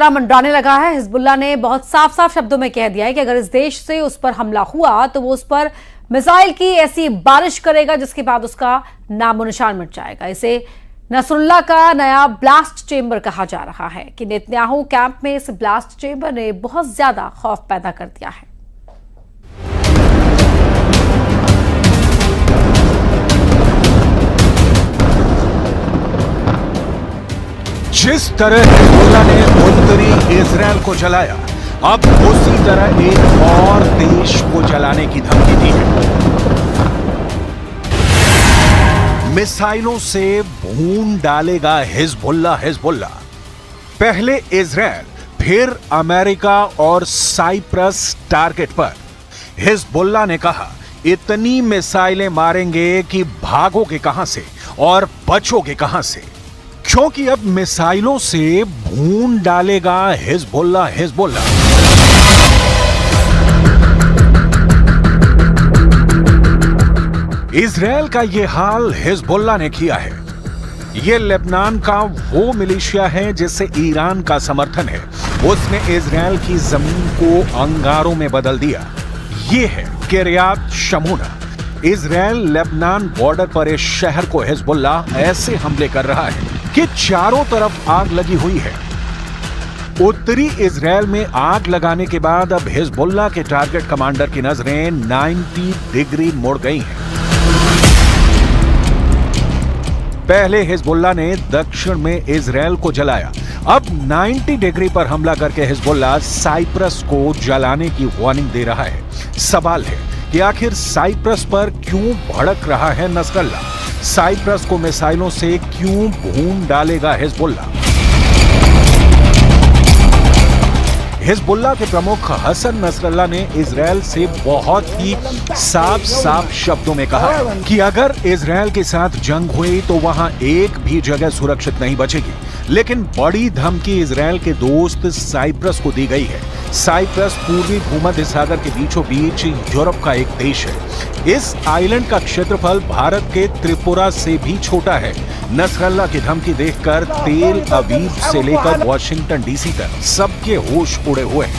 पारा मंडराने लगा है। हिजबुल्लाह ने बहुत साफ साफ शब्दों में कह दिया है कि अगर इस देश से उस पर हमला हुआ तो वो उस पर मिसाइल की ऐसी बारिश करेगा जिसके बाद उसका नामो निशान मिट जाएगा। इसे नसरुल्लाह का नया ब्लास्ट चेंबर कहा जा रहा है कि नेतन्याहू कैंप में इस ब्लास्ट चेंबर ने बहुत ज्यादा खौफ पैदा कर दिया है। जिस तरह हिजबुल्लाह ने उत्तरी इजरायल को जलाया, अब उसी तरह एक और देश को जलाने की धमकी दी है। मिसाइलों से भून डालेगा हिजबुल्लाह। पहले इजरायल, फिर अमेरिका और साइप्रस टारगेट पर। हिजबुल्लाह ने कहा, इतनी मिसाइलें मारेंगे कि भागोगे कहां से और बचोगे कहां से, क्योंकि अब मिसाइलों से भून डालेगा हिजबुल्लाह। इजरायल का यह हाल हिजबुल्लाह ने किया है। यह लेबनान का वो मिलिशिया है जिससे ईरान का समर्थन है। उसने इजरायल की जमीन को अंगारों में बदल दिया। यह है किर्यात शमूना। इजरायल लेबनान बॉर्डर पर इस शहर को हिजबुल्लाह ऐसे हमले कर रहा है कि चारों तरफ आग लगी हुई है। उत्तरी इजरायल में आग लगाने के बाद अब हिजबुल्लाह के टारगेट कमांडर की नजरें 90 डिग्री मुड़ गई हैं। पहले हिजबुल्लाह ने दक्षिण में इजरायल को जलाया, अब 90 डिग्री पर हमला करके हिजबुल्लाह साइप्रस को जलाने की वार्निंग दे रहा है। सवाल है कि आखिर साइप्रस पर क्यों भड़क रहा है नसरल्लाह? साइप्रस को मिसाइलों से क्यों भून डालेगा हिजबुल्लाह? हिजबुल्लाह के प्रमुख हसन नसरल्लाह ने इजरायल से बहुत ही साफ शब्दों में कहा कि अगर इजरायल के साथ जंग हुई तो वहां एक भी जगह सुरक्षित नहीं बचेगी। लेकिन बड़ी धमकी इजरायल के दोस्त साइप्रस को दी गई है। साइप्रस पूर्वी भूमध्य सागर के बीचों बीच यूरोप का एक देश है। इस आइलैंड का क्षेत्रफल भारत के त्रिपुरा से भी छोटा है। नसरल्लाह की धमकी देखकर तेल अवीव से लेकर वॉशिंगटन डीसी तक सबके होश उड़े हुए हैं।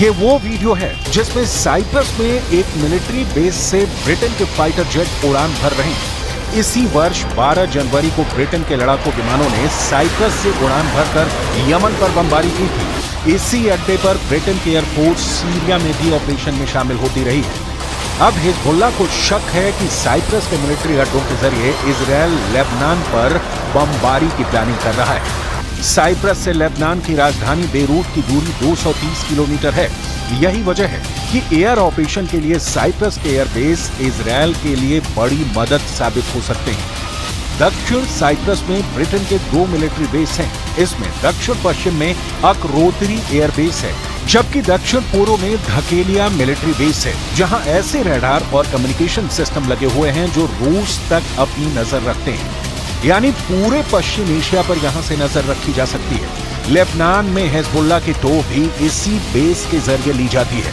ये वो वीडियो है जिसमें साइप्रस में एक मिलिट्री बेस से ब्रिटेन के फाइटर जेट उड़ान भर रहे हैं। इसी वर्ष 12 जनवरी को ब्रिटेन के लड़ाकू विमानों ने साइप्रस से उड़ान भरकर यमन पर बमबारी की थी। इसी अड्डे पर ब्रिटेन की एयरफोर्स सीरिया में भी ऑपरेशन में शामिल होती रही है। अब हिजबुल्लाह को शक है कि साइप्रस के मिलिट्री अड्डों के जरिए इजरायल लेबनान पर बमबारी की प्लानिंग कर रहा है। साइप्रस से लेबनान की राजधानी बेरूत की दूरी 230 किलोमीटर है। यही वजह है कि एयर ऑपरेशन के लिए साइप्रस के एयरबेस इजरायल के लिए बड़ी मदद साबित हो सकते हैं। दक्षिण साइप्रस में ब्रिटेन के 2 मिलिट्री बेस हैं। इसमें दक्षिण पश्चिम में अकरोतिरी एयरबेस है, जबकि दक्षिण पूर्व में धकेलिया मिलिट्री बेस है, जहां ऐसे रडार और कम्युनिकेशन सिस्टम लगे हुए हैं जो रूस तक अपनी नजर रखते हैं। यानी पूरे पश्चिम एशिया पर यहां से नजर रखी जा सकती है। लेबनान में हिजबुल्लाह की टोह भी इसी बेस के जरिए ली जाती है।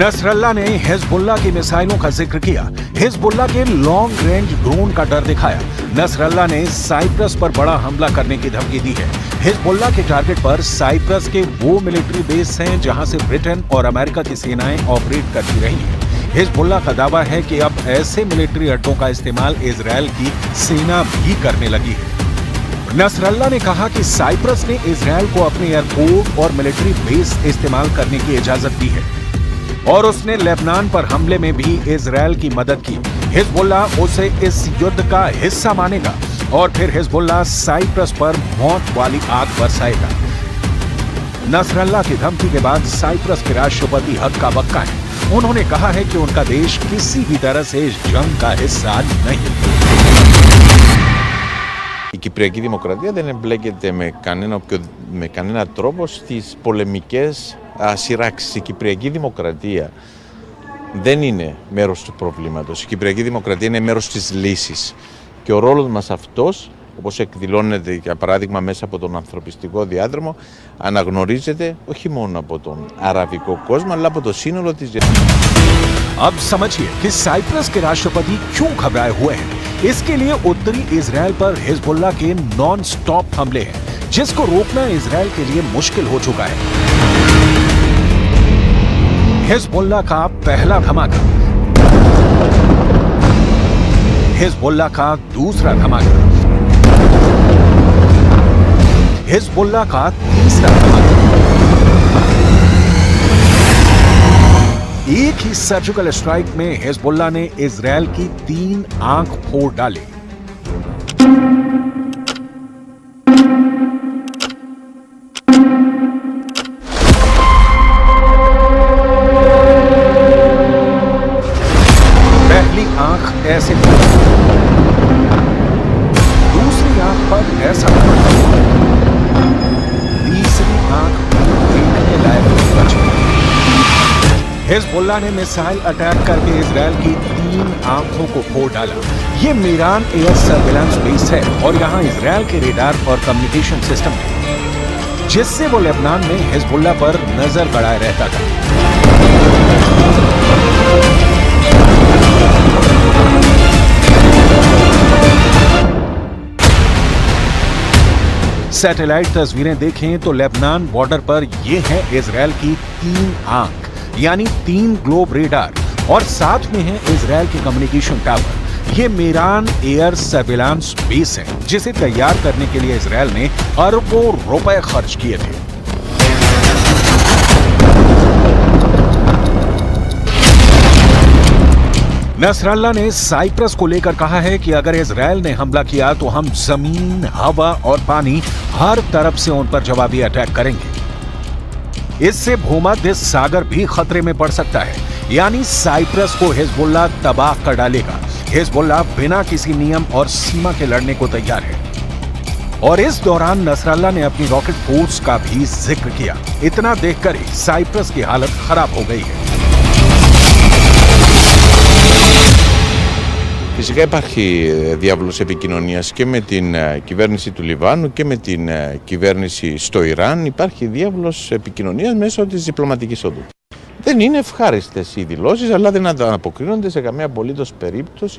नसरल्लाह ने हिजबुल्लाह की मिसाइलों का जिक्र किया, हिजबुल्लाह के लॉन्ग रेंज ड्रोन का डर दिखाया। नसरल्लाह ने साइप्रस पर बड़ा हमला करने की धमकी दी है। हिजबुल्लाह के टारगेट पर साइप्रस के वो मिलिट्री बेस हैं जहां से ब्रिटेन और अमेरिका की सेनाएं ऑपरेट करती रही हैं। हिजबुल्लाह का दावा है कि अब ऐसे मिलिट्री अड्डों का इस्तेमाल इजरायल की सेना भी करने लगी है। नसरल्लाह ने कहा कि साइप्रस ने इजरायल को अपने एयरपोर्ट और मिलिट्री बेस इस्तेमाल करने की इजाजत दी है और उसने लेबनान पर हमले में भी इजरायल की मदद की। हिजबुल्लाह उसे इस युद्ध का हिस्सा मानेगा। और फिर हिजबुल्लाह साइप्रस पर मौत वाली आग बरसाएगा। नसरल्लाह की धमकी के बाद साइप्रस के राष्ट्रपति हक्का बक्का है। उन्होंने कहा है कि उनका देश किसी भी तरह से इस जंग का हिस्सा नहीं। Η Κυπριακή Δημοκρατία δεν εμπλέκεται με κανένα τρόπο στις πολεμικές σειράξεις. Η Κυπριακή Δημοκρατία δεν είναι μέρος του προβλήματος. Η Κυπριακή Δημοκρατία είναι μέρος της λύσης. Και ο ρόλος μας αυτός, όπως εκδηλώνεται για παράδειγμα μέσα από τον ανθρωπιστικό διάδρομο, αναγνωρίζεται όχι μόνο από τον αραβικό κόσμο, αλλά από το σύνολο της अब समझिए कि साइप्रस के राष्ट्रपति क्यों घबराए हुए हैं। इसके लिए उत्तरी इजराइल पर हिजबुल्लाह के नॉन स्टॉप हमले हैं, जिसको रोकना इजराइल के लिए मुश्किल हो चुका है। हिजबुल्लाह का पहला धमाका, हिजबुल्लाह का दूसरा धमाका, हिजबुल्लाह का तीसरा धमाका। एक ही सर्जिकल स्ट्राइक में हिजबुल्लाह ने इजराइल की 3 आंख फोड़ डाले। पहली आंख ऐसे, दूसरी आंख पर ऐसा, तीसरी आंख देखने लायक बच गई। हिजबुल्लाह ने मिसाइल अटैक करके इजराइल की 3 आंखों को फोड़ डाला। ये मीरान एयर सर्विलांस बेस है और यहाँ इजराइल के रेडार और कम्युनिकेशन सिस्टम है, जिससे वो लेबनान में हिजबुल्लाह पर नजर गड़ाए रहता था। सैटेलाइट तस्वीरें देखें तो लेबनान बॉर्डर पर ये है इजराइल की 3 आंख, यानी 3 ग्लोब रेडार, और साथ में है इजराइल के कम्युनिकेशन टावर। ये मीरान एयर सर्विलांस बेस है, जिसे तैयार करने के लिए इजराइल ने अरबों रुपए खर्च किए थे। नसरल्लाह ने साइप्रस को लेकर कहा है कि अगर इजराइल ने हमला किया तो हम जमीन, हवा और पानी हर तरफ से उन पर जवाबी अटैक करेंगे। इससे भूमध्य सागर भी खतरे में पड़ सकता है, यानी साइप्रस को हिजबुल्लाह तबाह कर डालेगा। हिजबुल्लाह बिना किसी नियम और सीमा के लड़ने को तैयार है। और इस दौरान नसरल्लाह ने अपनी रॉकेट फोर्स का भी जिक्र किया। इतना देखकर ही साइप्रस की हालत खराब हो गई है। Φυσικά υπάρχει διάβολος επικοινωνίας και με την κυβέρνηση του Λιβάνου και με την κυβέρνηση στο Ιράν. Υπάρχει διάβολος επικοινωνίας μέσω της διπλωματικής οδού. Δεν είναι ευχάριστες οι δηλώσεις, αλλά δεν ανταποκρίνονται σε καμία απολύτως περίπτωση